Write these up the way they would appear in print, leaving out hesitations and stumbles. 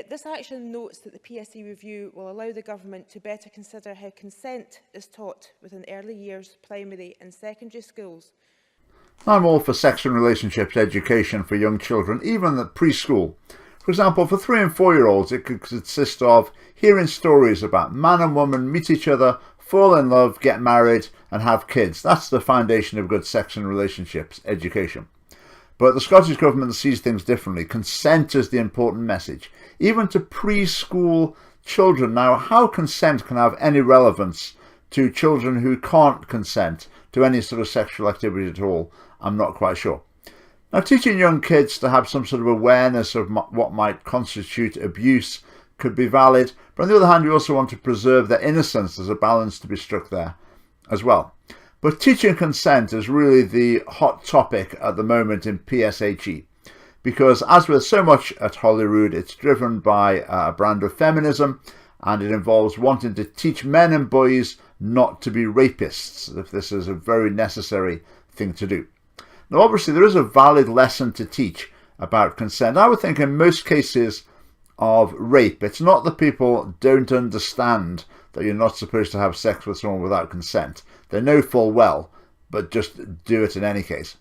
This action notes that the PSE review will allow the government to better consider how consent is taught within early years, primary and secondary schools. I'm all for sex and relationships education for young children, even at preschool. For example, for 3 and 4-year-olds, it could consist of hearing stories about man and woman meet each other, fall in love, get married and have kids. That's the foundation of good sex and relationships education. But the Scottish Government sees things differently. Consent is the important message, even to preschool children. Now, how consent can have any relevance to children who can't consent to any sort of sexual activity at all, I'm not quite sure. Now, teaching young kids to have some sort of awareness of what might constitute abuse could be valid, but on the other hand, we also want to preserve their innocence. There's a balance to be struck there as well. But teaching consent is really the hot topic at the moment in PSHE, because as with so much at Holyrood, it's driven by a brand of feminism, and it involves wanting to teach men and boys not to be rapists, if this is a very necessary thing to do. Now, obviously, there is a valid lesson to teach about consent. I would think in most cases of rape, it's not that people don't understand that you're not supposed to have sex with someone without consent. They know full well, but just do it in any case.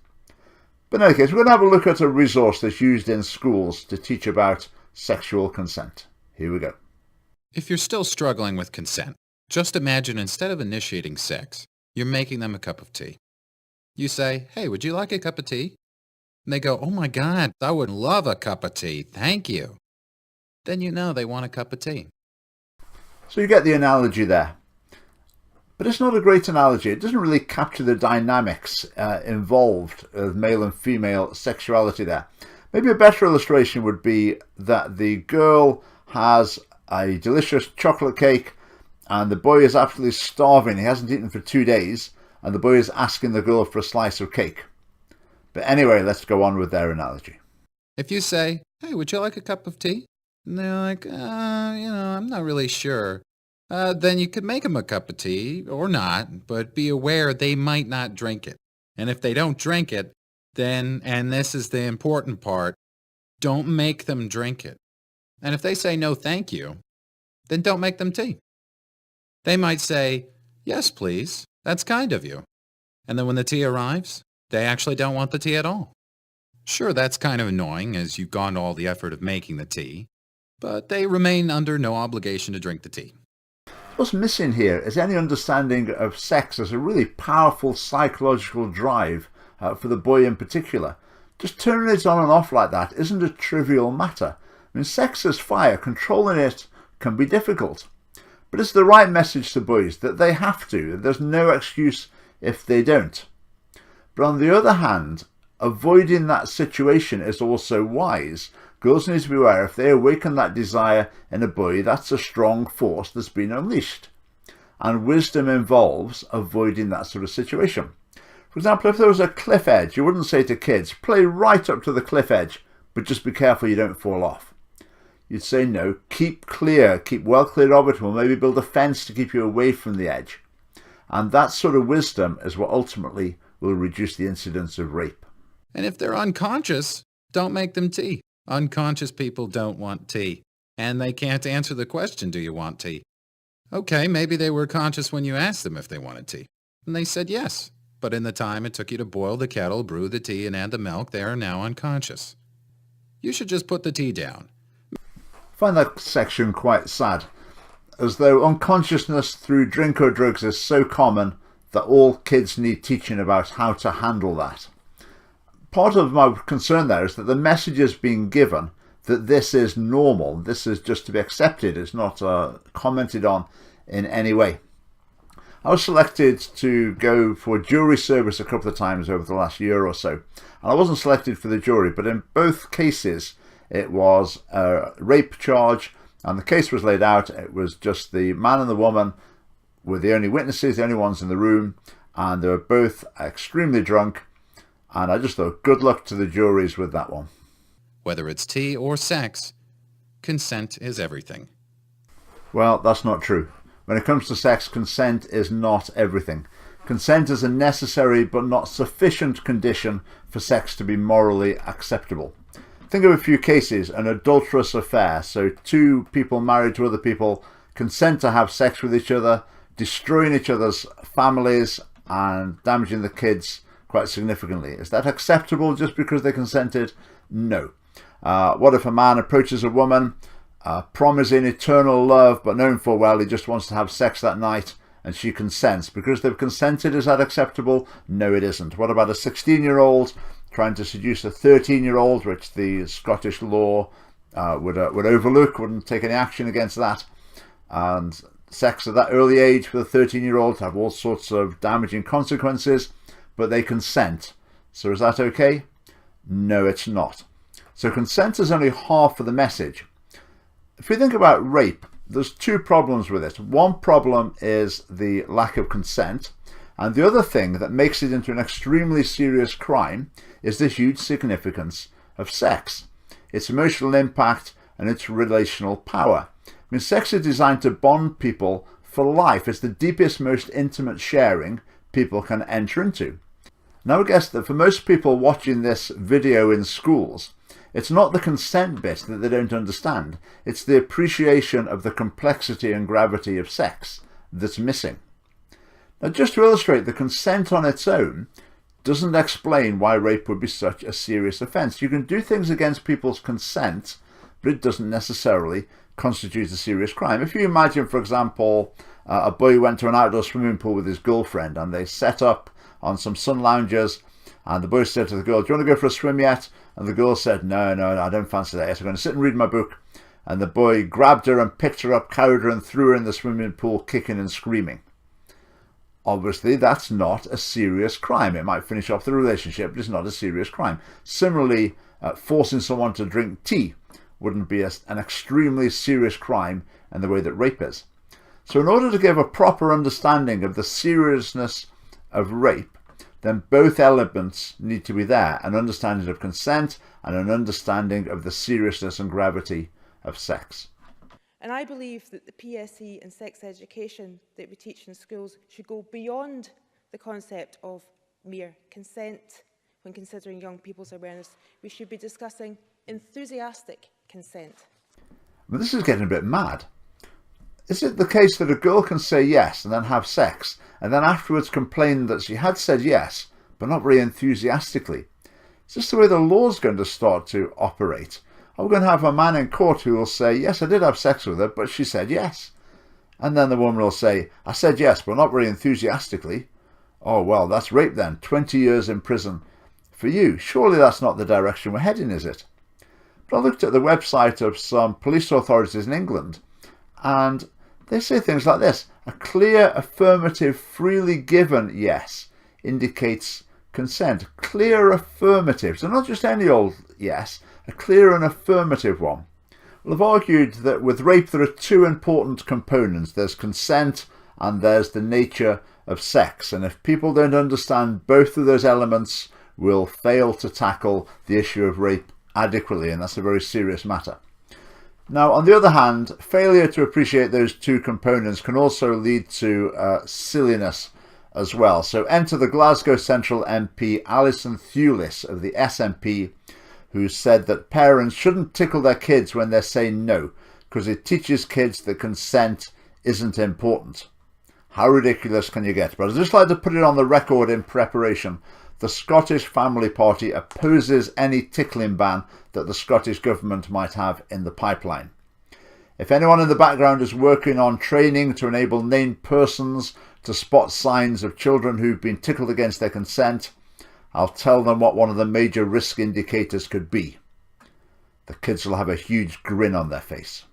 But in any case, we're going to have a look at a resource that's used in schools to teach about sexual consent. Here we go. If you're still struggling with consent, just imagine instead of initiating sex, you're making them a cup of tea. You say, "Hey, would you like a cup of tea?" And they go, "Oh my God, I would love a cup of tea. Thank you." Then you know they want a cup of tea. So you get the analogy there. But it's not a great analogy. It doesn't really capture the dynamics involved of male and female sexuality there. Maybe a better illustration would be that the girl has a delicious chocolate cake and the boy is absolutely starving. He hasn't eaten for 2 days and the boy is asking the girl for a slice of cake. But anyway, let's go on with their analogy. If you say, "Hey, would you like a cup of tea?" And they're like, I'm not really sure. Then you could make them a cup of tea, or not, but be aware they might not drink it. And if they don't drink it, then, and this is the important part, don't make them drink it. And if they say no thank you, then don't make them tea. They might say, "Yes, please, that's kind of you." And then when the tea arrives, they actually don't want the tea at all. Sure, that's kind of annoying as you've gone to all the effort of making the tea, but they remain under no obligation to drink the tea. What's missing here is any understanding of sex as a really powerful psychological drive for the boy in particular. Just turning it on and off like that isn't a trivial matter. I mean, sex is fire. Controlling it can be difficult. But it's the right message to boys that they have to. There's no excuse if they don't. But on the other hand, avoiding that situation is also wise. Girls need to be aware if they awaken that desire in a boy, that's a strong force that's been unleashed. And wisdom involves avoiding that sort of situation. For example, if there was a cliff edge, you wouldn't say to kids, "Play right up to the cliff edge, but just be careful you don't fall off." You'd say, "No, keep clear, keep well clear of it, we'll maybe build a fence to keep you away from the edge." And that sort of wisdom is what ultimately will reduce the incidence of rape. And if they're unconscious, don't make them tea. Unconscious people don't want tea, and they can't answer the question, "Do you want tea?" Okay, maybe they were conscious when you asked them if they wanted tea, and they said yes. But in the time it took you to boil the kettle, brew the tea, and add the milk, they are now unconscious. You should just put the tea down. I find that section quite sad, as though unconsciousness through drink or drugs is so common that all kids need teaching about how to handle that. Part of my concern there is that the message is being given that this is normal, this is just to be accepted, it's not commented on in any way. I was selected to go for jury service a couple of times over the last year or so, and I wasn't selected for the jury, but in both cases it was a rape charge, and the case was laid out. It was just the man and the woman were the only witnesses, the only ones in the room, and they were both extremely drunk. And I just thought, good luck to the juries with that one. Whether it's tea or sex, consent is everything. Well, that's not true. When it comes to sex, consent is not everything. Consent is a necessary but not sufficient condition for sex to be morally acceptable. think of a few cases. An adulterous affair, so two people married to other people consent to have sex with each other, destroying each other's families and damaging the kids quite significantly. Is that acceptable just because they consented? No. What if a man approaches a woman, promising eternal love, but knowing full well he just wants to have sex that night, and she consents? Because they've consented, is that acceptable? No, it isn't. What about a 16-year-old trying to seduce a 13-year-old, which the Scottish law would overlook, wouldn't take any action against that? And sex at that early age for the 13-year-old have all sorts of damaging consequences, but they consent. So is that okay? No, it's not. So consent is only half of the message. If we think about rape, there's two problems with it. One problem is the lack of consent, and the other thing that makes it into an extremely serious crime is the huge significance of sex, its emotional impact and its relational power. I mean, sex is designed to bond people for life. It's the deepest, most intimate sharing people can enter into. Now, I guess that for most people watching this video in schools, it's not the consent bit that they don't understand. It's the appreciation of the complexity and gravity of sex that's missing. Now, just to illustrate, the consent on its own doesn't explain why rape would be such a serious offence. You can do things against people's consent, but it doesn't necessarily constitute a serious crime. If you imagine, for example, a boy went to an outdoor swimming pool with his girlfriend and they set up on some sun loungers, and the boy said to the girl, "Do you want to go for a swim yet?" And the girl said, no, I don't fancy that yet. I'm going to sit and read my book. And the boy grabbed her and picked her up, carried her and threw her in the swimming pool, kicking and screaming. Obviously, that's not a serious crime. It might finish off the relationship, but it's not a serious crime. Similarly, forcing someone to drink tea wouldn't be an extremely serious crime in the way that rape is. So in order to give a proper understanding of the seriousness of rape, then both elements need to be there: an understanding of consent and an understanding of the seriousness and gravity of sex. And I believe that the PSE and sex education that we teach in schools should go beyond the concept of mere consent when considering young people's awareness. We should be discussing enthusiastic consent. Well, this is getting a bit mad. Is it the case that a girl can say yes and then have sex, and then afterwards complain that she had said yes, but not very enthusiastically? Is this the way the law's going to start to operate? Are we going to have a man in court who will say, yes, I did have sex with her, but she said yes? And then the woman will say, I said yes, but not very enthusiastically. Oh, well, that's rape then. 20 years in prison for you. Surely that's not the direction we're heading, is it? But I looked at the website of some police authorities in England, and they say things like this: a clear, affirmative, freely given yes indicates consent. Clear affirmative. So not just any old yes, a clear and affirmative one. Well, I've argued that with rape there are two important components. There's consent and there's the nature of sex. And if people don't understand both of those elements, we'll fail to tackle the issue of rape adequately, and that's a very serious matter. Now, on the other hand, failure to appreciate those two components can also lead to silliness as well. So enter the Glasgow Central MP Alison Thewlis of the SNP, who said that parents shouldn't tickle their kids when they're saying no, because it teaches kids that consent isn't important. How ridiculous can you get? But I'd just like to put it on the record in preparation. The Scottish Family Party opposes any tickling ban that the Scottish Government might have in the pipeline. If anyone in the background is working on training to enable named persons to spot signs of children who've been tickled against their consent, I'll tell them what one of the major risk indicators could be. The kids will have a huge grin on their face.